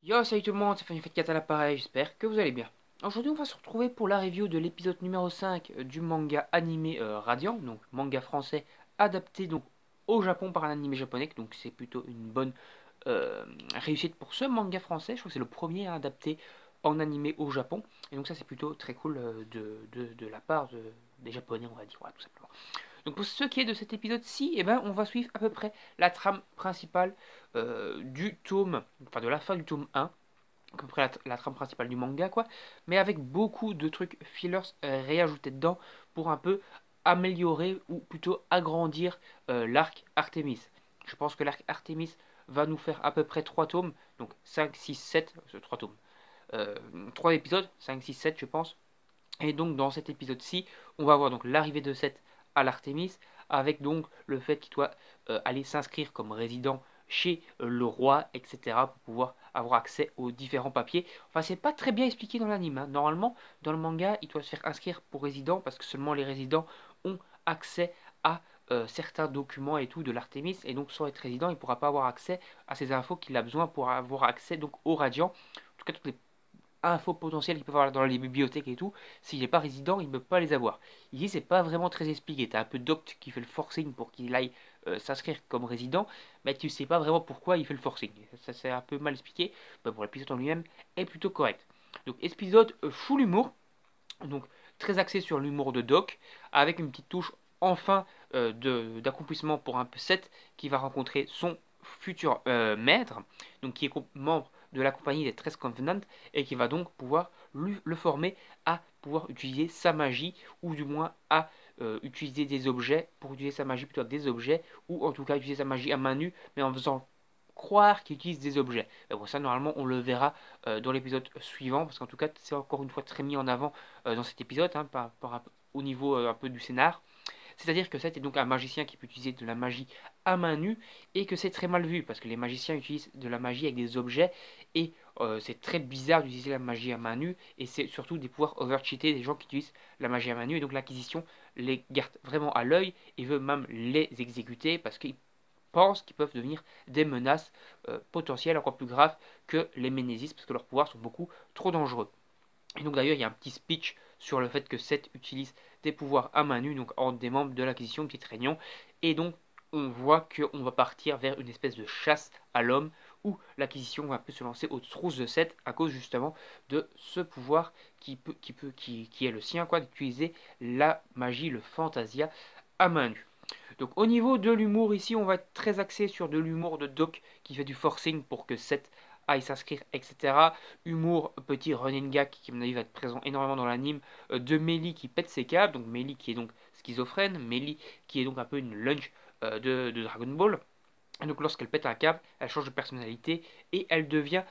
Yo, salut tout le monde, c'est Fanny Fat à l'appareil, j'espère que vous allez bien. Aujourd'hui, on va se retrouver pour la review de l'épisode numéro 5 du manga animé Radiant, donc manga français adapté donc au Japon par un animé japonais, donc c'est plutôt une bonne euh, réussite pour ce manga français. Je crois que c'est le premier à adapter en animé au Japon, et donc ça c'est plutôt très cool de la part des Japonais, on va dire, voilà, tout simplement. Donc pour ce qui est de cet épisode-ci, eh ben, on va suivre à peu près la trame principale du tome, enfin de la fin du tome 1, à peu près la trame principale du manga, quoi, mais avec beaucoup de trucs fillers réajoutés dedans pour un peu améliorer ou plutôt agrandir l'arc Artemis. Je pense que l'arc Artemis va nous faire à peu près 3 tomes, donc 5, 6, 7, 3 tomes, 3 épisodes, 5, 6, 7 je pense. Et donc dans cet épisode-ci, on va voir donc l'arrivée de Seth à l'Artémis, avec donc le fait qu'il doit aller s'inscrire comme résident chez le roi, etc., pour pouvoir avoir accès aux différents papiers. Enfin, c'est pas très bien expliqué dans l'anime, hein. Normalement, dans le manga, il doit se faire inscrire pour résident, parce que seulement les résidents ont accès à certains documents et tout de l'Artémis, et donc sans être résident, il ne pourra pas avoir accès à ces infos qu'il a besoin pour avoir accès donc au Radiant. En tout cas, toutes les infos potentielles qu'il peut avoir dans les bibliothèques et tout, s'il n'est pas résident, il ne peut pas les avoir. Ici, c'est pas vraiment très expliqué. Tu as un peu Doct qui fait le forcing pour qu'il aille s'inscrire comme résident, mais tu sais pas vraiment pourquoi il fait le forcing. Ça c'est un peu mal expliqué. Bah, pour l'épisode en lui-même est plutôt correct. Donc épisode full humour, donc très axé sur l'humour de Doc, avec une petite touche enfin d'accomplissement pour un peu Seth qui va rencontrer son futur maître, donc qui est membre de la compagnie des 13 Covenants et qui va donc pouvoir le former à pouvoir utiliser sa magie ou du moins à utiliser des objets pour utiliser sa magie plutôt avec des objets ou en tout cas utiliser sa magie à main nue mais en faisant croire qu'il utilise des objets. Et bon, ça normalement on le verra dans l'épisode suivant parce qu'en tout cas c'est encore une fois très mis en avant dans cet épisode hein, au niveau un peu du scénar. C'est-à-dire que Seth est donc un magicien qui peut utiliser de la magie à main nue et que c'est très mal vu parce que les magiciens utilisent de la magie avec des objets et c'est très bizarre d'utiliser la magie à main nue et c'est surtout des pouvoirs overcheatés des gens qui utilisent la magie à main nue et donc l'Inquisition les garde vraiment à l'œil et veut même les exécuter parce qu'ils pensent qu'ils peuvent devenir des menaces potentielles encore plus graves que les Ménésis parce que leurs pouvoirs sont beaucoup trop dangereux. Et donc d'ailleurs, il y a un petit speech sur le fait que Seth utilise des pouvoirs à main nue, donc en des membres de l'Inquisition, une petite réunion. Et donc, on voit qu'on va partir vers une espèce de chasse à l'homme, où l'Inquisition va un peu se lancer aux trousses de Seth, à cause justement de ce pouvoir qui est le sien, quoi, d'utiliser la magie, le fantasia à main nue. Donc au niveau de l'humour ici, on va être très axé sur de l'humour de Doc qui fait du forcing pour que Seth aille s'inscrire, etc. Humour petit running gag qui à mon avis va être présent énormément dans l'anime, de Melly qui pète ses câbles, donc Melly qui est donc schizophrène, Melly qui est donc un peu une lunch de Dragon Ball. Et donc lorsqu'elle pète un câble, elle change de personnalité et elle devient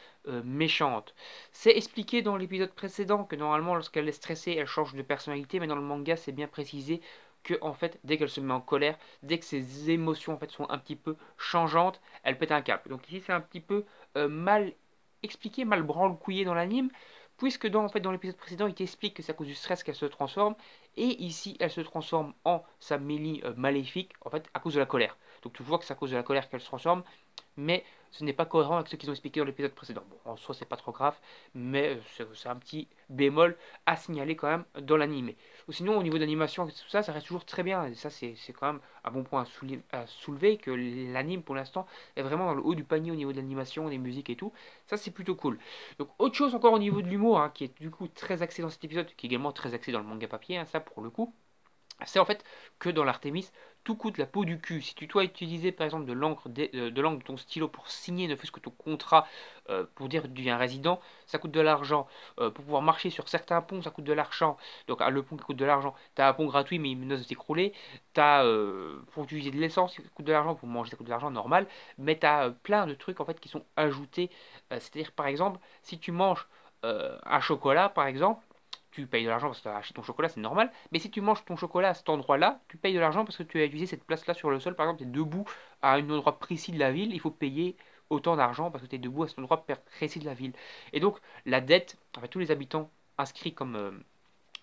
méchante. C'est expliqué dans l'épisode précédent que normalement lorsqu'elle est stressée, elle change de personnalité, mais dans le manga c'est bien précisé que en fait dès qu'elle se met en colère, dès que ses émotions en fait sont un petit peu changeantes, elle pète un câble. Donc ici c'est un petit peu mal expliqué, mal branle-couillé dans l'anime, puisque dans l'épisode précédent il t'explique que c'est à cause du stress qu'elle se transforme, et ici elle se transforme en sa Mélie maléfique en fait à cause de la colère. Donc tu vois que c'est à cause de la colère qu'elle se transforme, mais ce n'est pas cohérent avec ce qu'ils ont expliqué dans l'épisode précédent. Bon, en soi, c'est pas trop grave, mais c'est un petit bémol à signaler quand même dans l'animé. Ou sinon, au niveau d'animation, tout ça, ça reste toujours très bien. Et ça, c'est quand même un bon point à soulever que l'anime, pour l'instant, est vraiment dans le haut du panier au niveau de l'animation, des musiques et tout. Ça, c'est plutôt cool. Donc, autre chose encore au niveau de l'humour, hein, qui est du coup très axé dans cet épisode, qui est également très axé dans le manga papier, hein, ça pour le coup c'est en fait que dans l'Artémis, tout coûte la peau du cul. Si tu dois utiliser par exemple de l'encre de ton stylo pour signer ne fût-ce que ton contrat pour dire que tu deviens résident, ça coûte de l'argent. Pour pouvoir marcher sur certains ponts, ça coûte de l'argent. Donc le pont qui coûte de l'argent, t'as un pont gratuit mais il menace de s'écrouler. T'as pour utiliser de l'essence, ça coûte de l'argent. Pour manger, ça coûte de l'argent normal. Mais t'as plein de trucs en fait qui sont ajoutés. C'est-à-dire par exemple, si tu manges un chocolat par exemple, tu payes de l'argent parce que tu as acheté ton chocolat, c'est normal. Mais si tu manges ton chocolat à cet endroit-là, tu payes de l'argent parce que tu as utilisé cette place-là sur le sol. Par exemple, tu es debout à un endroit précis de la ville, il faut payer autant d'argent parce que tu es debout à cet endroit précis de la ville. Et donc, la dette, en fait, tous les habitants inscrits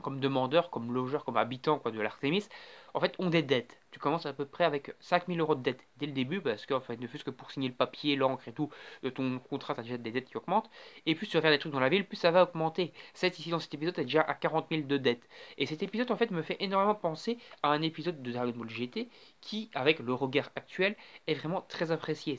comme demandeurs, comme logeurs, comme habitants quoi, de l'Artémis, en fait, ont des dettes. Tu commences à peu près avec 5000 euros de dettes dès le début, parce que, en fait, ne fût-ce que pour signer le papier, l'encre et tout, de ton contrat, tu as déjà des dettes qui augmentent. Et plus tu vas faire des trucs dans la ville, plus ça va augmenter. Ici, dans cet épisode, tu es déjà à 40 000 de dettes. Et cet épisode, en fait, me fait énormément penser à un épisode de Dragon Ball GT qui, avec le regard actuel, est vraiment très apprécié.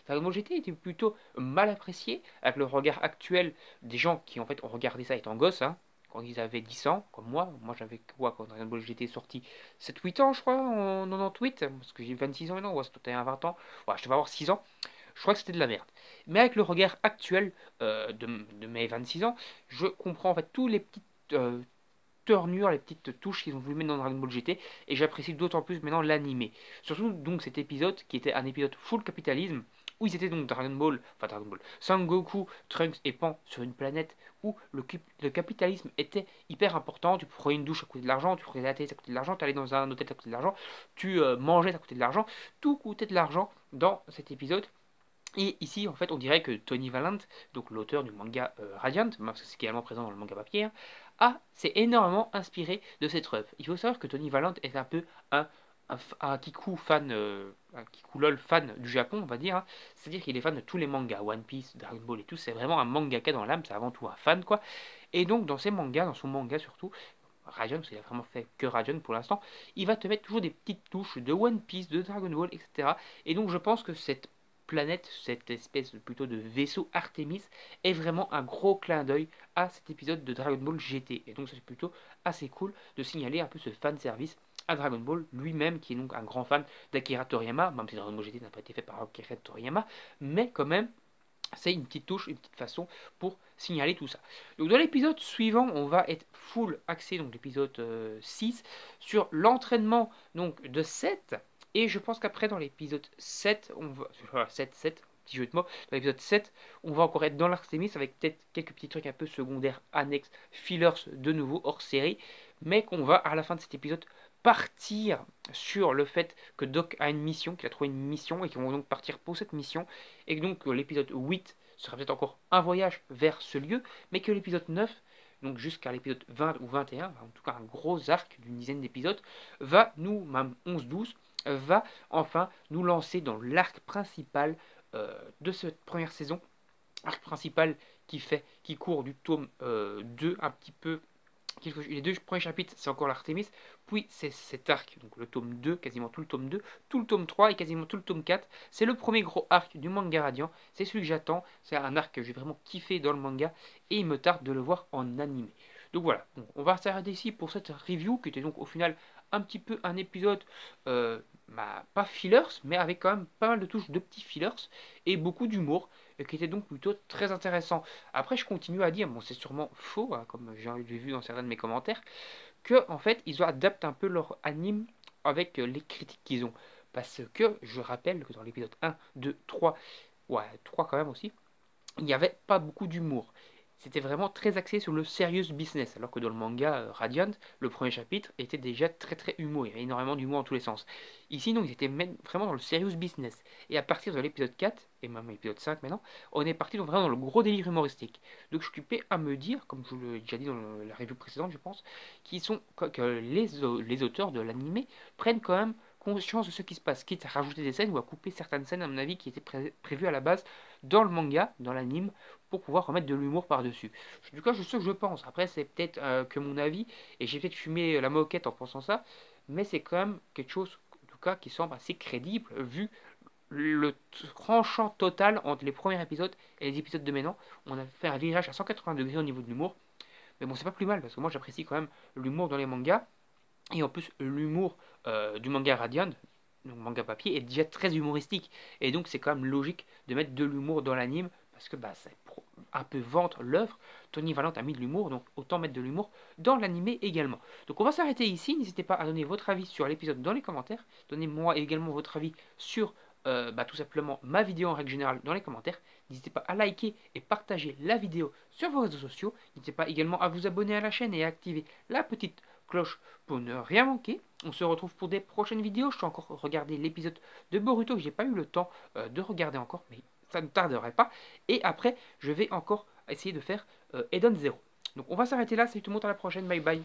Dragon Ball GT était plutôt mal apprécié, avec le regard actuel des gens qui, en fait, ont regardé ça étant gosses, hein, quand ils avaient 10 ans, comme moi. Moi, j'avais quoi quand Dragon Ball GT est sorti? 7-8 ans, je crois, en 98, parce que j'ai 26 ans maintenant, ouais, c'était un 20 ans. Ouais, je devais avoir 6 ans. Je crois que c'était de la merde. Mais avec le regard actuel de mes 26 ans, je comprends en fait tous les petites tournures, les petites touches qu'ils ont voulu mettre dans Dragon Ball GT, et j'apprécie d'autant plus maintenant l'animé. Surtout donc cet épisode qui était un épisode full capitalisme, où ils étaient donc Dragon Ball, Sangoku, Trunks et Pan sur une planète où le capitalisme était hyper important. Tu prenais une douche, ça coûtait de l'argent, tu prenais la télé, ça coûtait de l'argent, tu allais dans un hôtel, ça coûtait de l'argent, tu mangeais, ça coûtait de l'argent, tout coûtait de l'argent dans cet épisode. Et ici, en fait, on dirait que Tony Valent, donc l'auteur du manga Radiant, parce que c'est également présent dans le manga papier, s'est énormément inspiré de cette œuvre. Il faut savoir que Tony Valent est un peu un Kiku fan, un Kiku lol fan du Japon, on va dire, hein. C'est-à-dire qu'il est fan de tous les mangas, One Piece, Dragon Ball et tout. C'est vraiment un mangaka dans l'âme, c'est avant tout un fan, quoi. Et donc, dans ses mangas, dans son manga surtout, Radiant, parce qu'il a vraiment fait que Radiant pour l'instant, il va te mettre toujours des petites touches de One Piece, de Dragon Ball, etc. Et donc, je pense que cette planète, cette espèce plutôt de vaisseau Artemis, est vraiment un gros clin d'œil à cet épisode de Dragon Ball GT. Et donc c'est plutôt assez cool de signaler un peu ce fan service à Dragon Ball lui-même, qui est donc un grand fan d'Akira Toriyama, même si Dragon Ball GT n'a pas été fait par Akira Toriyama, mais quand même c'est une petite touche, une petite façon pour signaler tout ça. Donc dans l'épisode suivant, on va être full axé, donc l'épisode 6, sur l'entraînement donc de 7. Et je pense qu'après dans l'épisode 7, on va. 7, petit jeu de mots. Dans l'épisode 7, on va encore être dans l'Artemis avec peut-être quelques petits trucs un peu secondaires, annexes, fillers de nouveau hors série. Mais qu'on va à la fin de cet épisode partir sur le fait que Doc a une mission, qu'il a trouvé une mission et qu'ils vont donc partir pour cette mission. Et que donc l'épisode 8 sera peut-être encore un voyage vers ce lieu, mais que l'épisode 9, donc jusqu'à l'épisode 20 ou 21, en tout cas un gros arc d'une dizaine d'épisodes, va nous, même 11-12, va enfin nous lancer dans l'arc principal de cette première saison. Arc principal qui court du tome 2 un petit peu. Les deux premiers chapitres, c'est encore l'Artémis, puis c'est cet arc, donc le tome 2, quasiment tout le tome 2, tout le tome 3 et quasiment tout le tome 4. C'est le premier gros arc du manga Radiant, c'est celui que j'attends, c'est un arc que j'ai vraiment kiffé dans le manga et il me tarde de le voir en animé. Donc voilà, bon, on va s'arrêter ici pour cette review qui était donc au final un petit peu un épisode, pas fillers, mais avec quand même pas mal de touches de petits fillers et beaucoup d'humour, qui était donc plutôt très intéressant. Après, je continue à dire, bon, c'est sûrement faux, hein, comme j'ai vu dans certains de mes commentaires, que en fait, ils adaptent un peu leur anime avec les critiques qu'ils ont. Parce que je rappelle que dans l'épisode 1, 2, 3, ouais, 3 quand même aussi, il n'y avait pas beaucoup d'humour. C'était vraiment très axé sur le serious business, alors que dans le manga Radiant, le premier chapitre était déjà très très humour, il y avait énormément d'humour dans tous les sens. Ici, non, ils étaient même vraiment dans le serious business. Et à partir de l'épisode 4, et même l'épisode 5 maintenant, on est parti vraiment dans le gros délire humoristique. Donc je suis occupé à me dire, comme je l'ai déjà dit dans la review précédente, je pense, que les auteurs de l'animé prennent quand même conscience de ce qui se passe, quitte à rajouter des scènes ou à couper certaines scènes, à mon avis, qui étaient prévues à la base dans le manga, dans l'anime, pour pouvoir remettre de l'humour par-dessus. Du coup, je sais que je pense. Après, c'est peut-être que mon avis, et j'ai peut-être fumé la moquette en pensant ça, mais c'est quand même quelque chose, en tout cas, qui semble assez crédible, vu le tranchant total entre les premiers épisodes et les épisodes de maintenant. On a fait un virage à 180 degrés au niveau de l'humour. Mais bon, c'est pas plus mal, parce que moi, j'apprécie quand même l'humour dans les mangas. Et en plus, l'humour du manga Radiant, donc manga papier, est déjà très humoristique. Et donc, c'est quand même logique de mettre de l'humour dans l'anime, parce que ça un peu vendre l'œuvre. Tony Valent a mis de l'humour, donc autant mettre de l'humour dans l'animé également. Donc, on va s'arrêter ici. N'hésitez pas à donner votre avis sur l'épisode dans les commentaires. Donnez-moi également votre avis sur tout simplement ma vidéo en règle générale dans les commentaires. N'hésitez pas à liker et partager la vidéo sur vos réseaux sociaux. N'hésitez pas également à vous abonner à la chaîne et à activer la petite cloche pour ne rien manquer. On se retrouve pour des prochaines vidéos. Je suis encore regarder l'épisode de Boruto que j'ai pas eu le temps de regarder encore, mais ça ne tarderait pas. Et après, je vais encore essayer de faire Eden Zero. Donc on va s'arrêter là. Salut tout le monde, à la prochaine. Bye bye.